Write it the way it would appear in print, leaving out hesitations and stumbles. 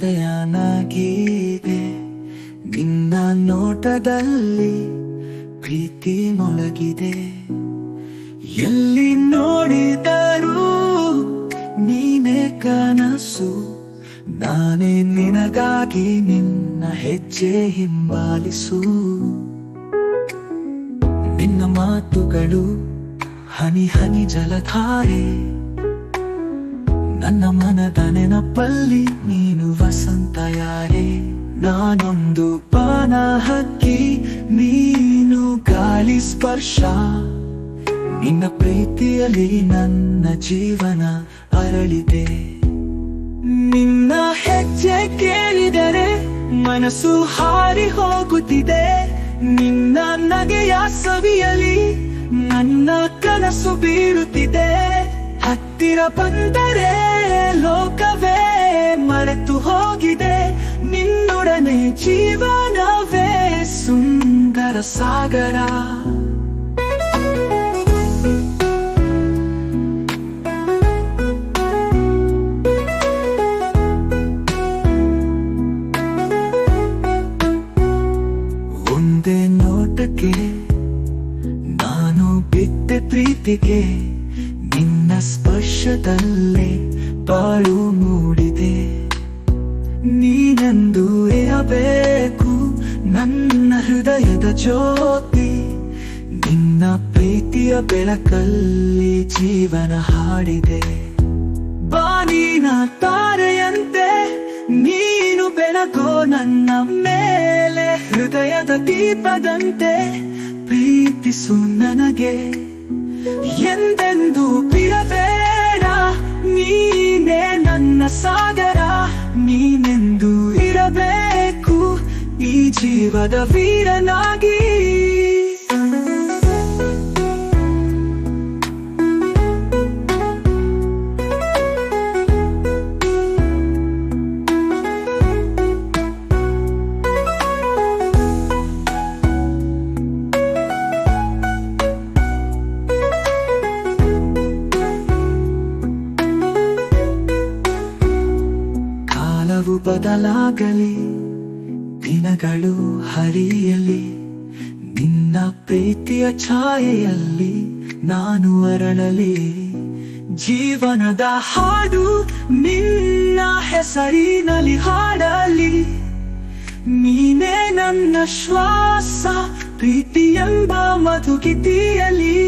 ಹೃದಯ ನಗಿದೆ, ನಿನ್ನ ನೋಟದಲ್ಲಿ ಪ್ರೀತಿ ಮೊಳಗಿದೆ. ಎಲ್ಲಿ ನೋಡಿದರೂ ನೀನೇ ಕನಸು, ನಾನೇ ನಿನಗಾಗಿ ನಿನ್ನ ಹೆಜ್ಜೆ ಹಿಂಬಾಲಿಸು. ನಿನ್ನ ಮಾತುಗಳು ಹನಿ ಹನಿ ಜಲಧಾರೆ, ನನ್ನ ಮನದ ನೆನಪಲ್ಲಿ ನೀನು ವಸಂತಯಾರೆ. ನಾನೊಂದು ಪಾನ ಹಕ್ಕಿ, ನೀನು ಗಾಳಿ ಸ್ಪರ್ಶ, ನಿನ್ನ ಪ್ರೀತಿಯಲ್ಲಿ ನನ್ನ ಜೀವನ ಅರಳಿದೆ. ನಿನ್ನ ಹೆಜ್ಜೆ ಕೇಳಿದರೆ ಮನಸ್ಸು ಹಾರಿ ಹೋಗುತ್ತಿದೆ, ನಿನ್ನ ನಗೆಯ ಸವಿಯಲಿ ನನ್ನ ಕನಸು ಬೀಳುತ್ತಿದೆ. ಹತ್ತಿರ ಬಂದರೆ ಲೋಕವೇ ಮರೆತು ಹೋಗಿದೆ, ನಿನ್ನೊಡನೆ ಜೀವನವೇ ಸುಂದರ ಸಾಗರ. ಒಂದೇ ನೋಟಕ್ಕೆ ನಾನು ಬಿದ್ದೆ ಪ್ರೀತಿಗೆ, ನಿನ್ನ ಸ್ಪರ್ಶದಲ್ಲೇ ಬಾಳು ಮೂಡಿದೆ. ನೀನೆಂದು ಇರಬೇಕು ನನ್ನ ಹೃದಯದ ಜ್ಯೋತಿ, ನಿನ್ನ ಪ್ರೀತಿಯ ಬೆಳಕಲ್ಲಿ ಜೀವನ ಹಾಡಿದೆ. ಬಾನಿನ ತಾರೆಯಂತೆ ನೀನು ಬೆಳಗೋ ನನ್ನ ಮೇಲೆ, ಹೃದಯದ ದೀಪದಂತೆ ಪ್ರೀತಿಸು ನನಗೆ. ಎಂದೆಂದು ಬಿಡಬೇಡ, ನೀನೇ ನನ್ನ ಸಾಗರ, ನೀನೆಂದು ಇರಬೇಕು ಈ ಜೀವದ ವೀರನಾಗಿ. ಕಾಲವು ಬದಲಾಗಲಿ, ದಿನಗಳು ಹರಿಯಲಿ, ನಿನ್ನ ಪ್ರೀತಿಯ ಛಾಯೆಯಲ್ಲಿ ನಾನು ಅರಳಲಿ. ಜೀವನದ ಹಾಡು ನಿನ್ನ ಹೆಸರಿನಲ್ಲಿ ಹಾಡಲಿ, ನೀನೇ ನನ್ನ ಶ್ವಾಸ, ಪ್ರೀತಿ ಎಂಬ ಮಧುಗೀತೆಯಲ್ಲಿ.